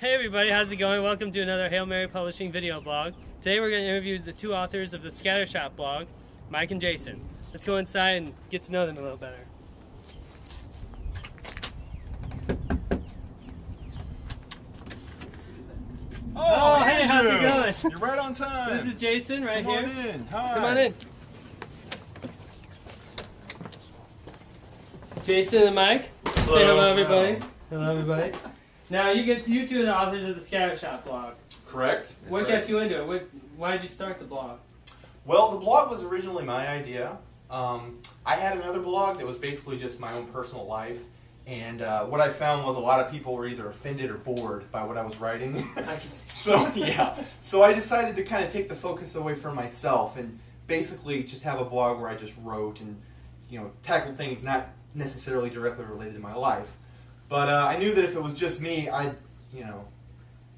Hey everybody, how's it going? Welcome to another Hail Mary Publishing video blog. Today we're going to interview the two authors of the Scattershot blog, Mike and Jason. Let's go inside and get to know them a little better. Oh, hey, how's it going? You're right on time. This is Jason right here. Come on in. Hi. Come on in. Jason and Mike. Hello. Say hello everybody. Hello everybody. Now you two are the authors of the Scattershot blog. Correct. What got you into it? Why did you start the blog? Well, the blog was originally my idea. I had another blog that was basically just my own personal life, and what I found was a lot of people were either offended or bored by what I was writing. I can see. So I decided to kind of take the focus away from myself and basically just have a blog where I just wrote and tackled things not necessarily directly related to my life. But I knew that if it was just me, I'd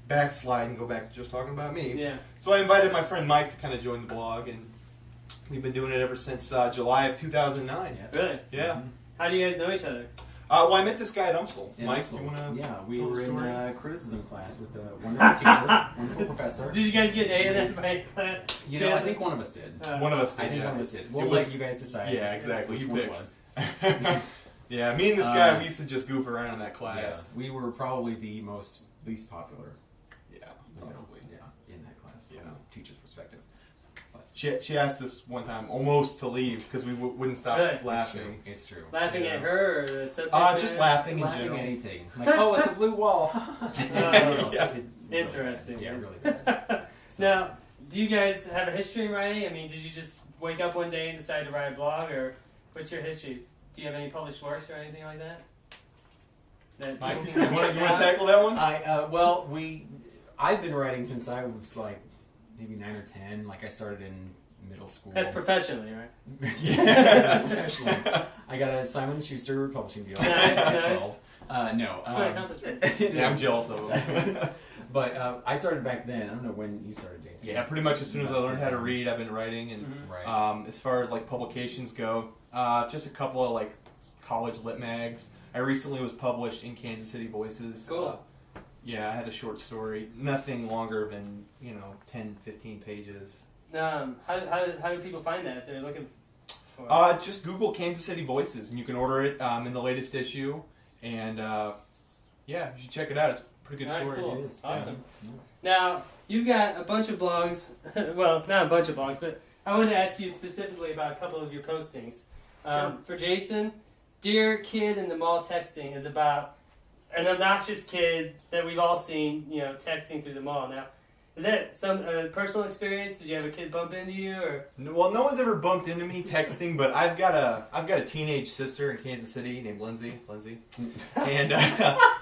backslide and go back to just talking about me. Yeah. So I invited my friend Mike to kind of join the blog, and we've been doing it ever since July of 2009. Yes. Good. Yeah. Mm-hmm. How do you guys know each other? Well, I met this guy at UMSL. Yeah, Mike, do you want to Yeah, we tell the were story? in criticism class with a wonderful teacher, wonderful professor. Did you guys get A in that by class? I think one of us did. One of us did, I think yeah. one of us did. We'll It let was- you guys decide. Yeah, exactly. Which You one pick. it was. Yeah, me and this guy, we used to just goof around in that class. Yeah, we were probably the least popular. Yeah, probably. In that class from a teacher's perspective. But She asked us one time almost to leave because we wouldn't stop Really? laughing. it's true. Laughing Yeah. at her or the subject? Just laughing in Laughing general. at anything. Like, oh, it's a blue wall. Yeah. Interesting. Yeah, really bad. Now, do you guys have a history in writing? I mean, did you just wake up one day and decide to write a blog, or what's your history? Do you have any published works or anything like that? Mike, people you can want check to out? tackle that one? I've been writing since I was like maybe 9 or 10. Like I started in middle school. That's professionally, right? Yeah, professionally. I got a Simon & Schuster publishing deal. Nice, at nice. 12. No. It's quite an accomplishment. Yeah, I'm jealous of him. But I started back then. I don't know when you started, Jason. Yeah, pretty much as soon as I learned how to read, I've been writing. And Right. as far as like publications go, just a couple of like college lit mags. I recently was published in Kansas City Voices. Cool. Yeah, I had a short story, nothing longer than 10, 15 pages. How do people find that if they're looking for it? Just Google Kansas City Voices, and you can order it in the latest issue. And yeah, you should check it out. It's a pretty good All right, story. cool. It is. Awesome. Yeah. Now, you've got a bunch of blogs. Well, not a bunch of blogs, but I wanted to ask you specifically about a couple of your postings. Sure. For Jason, Dear Kid in the Mall Texting is about an obnoxious kid that we've all seen, texting through the mall. Now, is that some personal experience? Did you have a kid bump into you, or? Well, no one's ever bumped into me texting, but I've got a teenage sister in Kansas City named Lindsay, and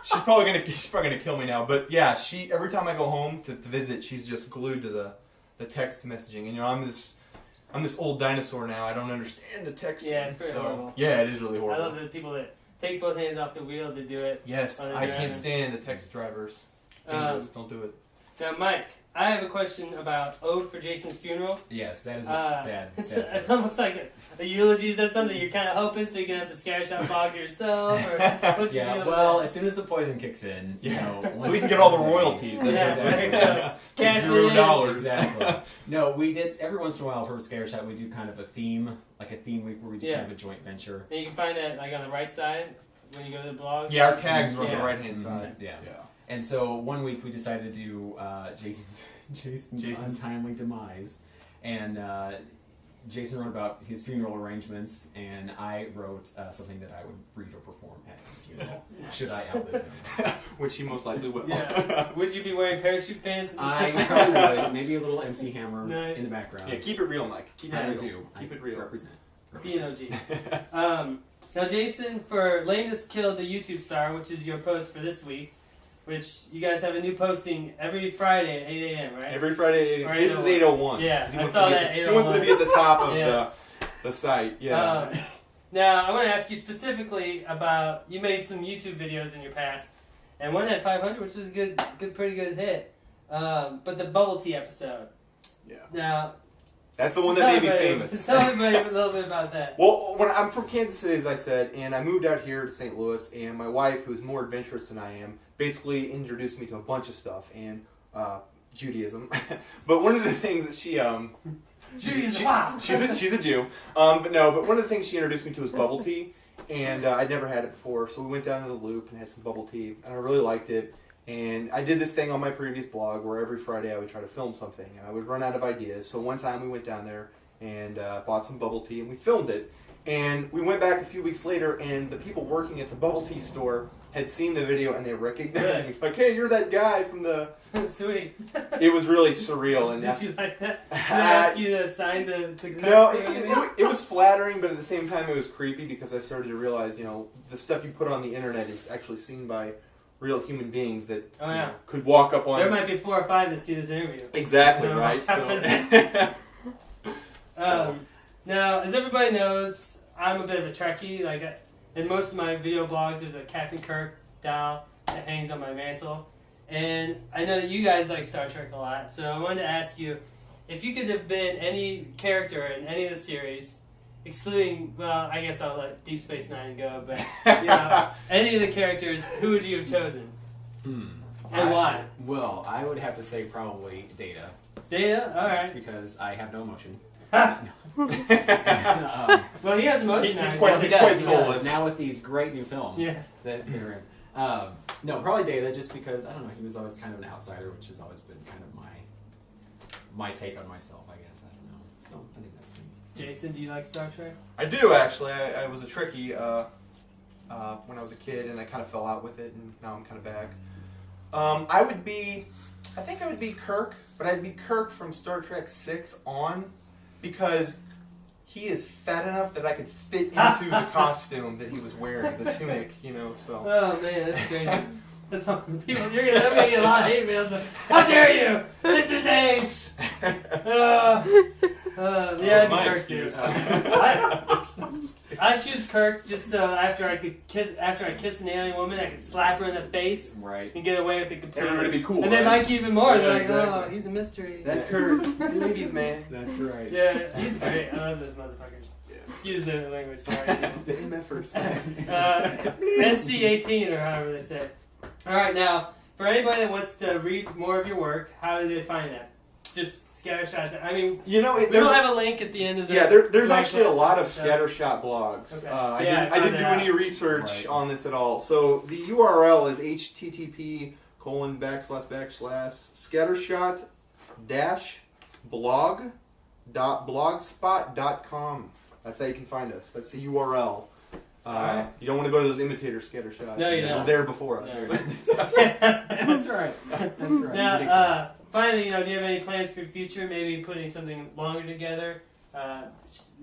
she's probably gonna kill me now. But yeah, every time I go home to visit, she's just glued to the text messaging. And I'm this old dinosaur now. I don't understand the texting. Yeah, it's pretty horrible. Yeah, it is really I horrible. love the people that take both hands off the wheel to do it. Yes, on the I drive. can't stand the text drivers. Angels, don't do it. Now, Mike, I have a question about Ode for Jason's funeral. Yes, that is a sad It's post. almost like a eulogy. Is that something you're kind of hoping so you can have the Scattershot blog to yourself? Or what's the Yeah, deal well, with as soon as the poison kicks in, So we can get all the royalties. that? That's Yeah, there you go. Yes. Cash it in. $0. Exactly. No, we did every once in a while for Scattershot. We do kind of a theme, like a theme week where we do Yeah. kind of a joint venture. And you can find that like on the right side when you go to the blog. Yeah, our tags are on Yeah. the right hand side. Yeah. Yeah. And so one week we decided to do Jason's untimely demise, and Jason wrote about his funeral arrangements, and I wrote something that I would read or perform at his funeral. Should I outlive him? Which he most likely will. Yeah. Would you be wearing parachute pants? I probably would. Maybe a little MC Hammer Nice. in the background. Yeah, keep it real, Mike. Keep I it real. do. Keep I it real. Represent. B&OG. Now, Jason, for Lameness Killed the YouTube Star, which is your post for this week, which you guys have a new posting every Friday at 8 a.m., right? Every Friday at 8 Or This is 8:01. Yeah, 'cause he I wants saw to get that, He wants to be at the top of Yeah. the site. Yeah. Now, I want to ask you specifically about, you made some YouTube videos in your past, and one had 500, which was pretty good hit. But the bubble tea episode. Yeah. Now, That's the one that made me famous. Tell everybody a little bit about that. Well, when I'm from Kansas City, as I said, and I moved out here to St. Louis, and my wife, who's more adventurous than I am, basically introduced me to a bunch of stuff, and Judaism. But one of the things that she's a Jew. But one of the things she introduced me to was bubble tea, and I'd never had it before, so we went down to the Loop and had some bubble tea, and I really liked it. And I did this thing on my previous blog where every Friday I would try to film something, and I would run out of ideas. So one time we went down there and bought some bubble tea, and we filmed it. And we went back a few weeks later, and the people working at the bubble tea store had seen the video, and they recognized me. Like, hey, you're that guy from the... Sweet. It was really surreal. And did you like that? Did they ask you to sign the No, it was flattering, but at the same time it was creepy because I started to realize, the stuff you put on the internet is actually seen by real human beings that could walk up on... There might be 4 or 5 that see this interview. Exactly, right? Now, as everybody knows, I'm a bit of a Trekkie. Like, in most of my video blogs, there's a Captain Kirk doll that hangs on my mantle. And I know that you guys like Star Trek a lot, so I wanted to ask you, if you could have been any character in any of the series, excluding, well, I guess I'll let Deep Space Nine go, but any of the characters, who would you have chosen? And why? Well, I would have to say probably Data. Data? Alright. Just because I have no emotion. Well, he has emotion now. He's quite soulless. Now with these great new films that they're in. No, probably Data, just because, I don't know, he was always kind of an outsider, which has always been kind of my take on myself, I guess. I don't know. So I think that's me. Jason, do you like Star Trek? I do, actually. I was a Trekkie when I was a kid, and I kind of fell out with it, and now I'm kind of back. I think I would be Kirk, but I'd be Kirk from Star Trek 6 on, because he is fat enough that I could fit into the costume that he was wearing, the tunic, so. Oh man, that's great. That's how people, I'm gonna get a lot of hate mails. How dare you? This is age. That's my excuse. I choose Kirk just so after I kiss an alien woman, I could slap her in the face and get away with it completely. Everybody be cool. And they like you even more. Yeah, They're like, exactly. oh, he's a mystery. That Kirk, he's a ladies' man. That's right. Yeah, he's great. I love those motherfuckers. Excuse the language, sorry. The MFers. NC-18 or however they say it. Alright, now, for anybody that wants to read more of your work, how do they find that? Just Scattershot. I mean, we don't have a link at the end of the... Yeah, there's actually a lot of Scattershot blogs. Okay. I didn't do any research on this at all. So the URL is http://scattershot-blog.blogspot.com. That's how you can find us. That's the URL. You don't want to go to those imitator scattershots. No, you don't. They're there before us. No. That's right. That's right. Now, finally, do you have any plans for the future? Maybe putting something longer together?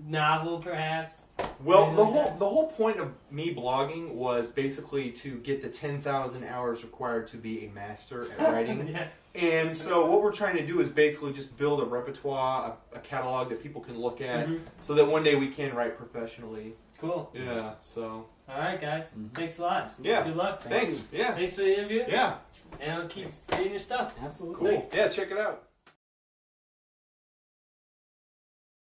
Novel, perhaps? Well, the whole point of me blogging was basically to get the 10,000 hours required to be a master at writing. And so what we're trying to do is basically just build a repertoire, a catalog that people can look at, so that one day we can write professionally. Cool. Yeah, so. All right, guys. Thanks a lot. Yeah. Good luck. Thanks. Yeah. Thanks for the interview. Yeah. And I'll keep reading your stuff. Absolutely. Cool. Thanks. Yeah, check it out.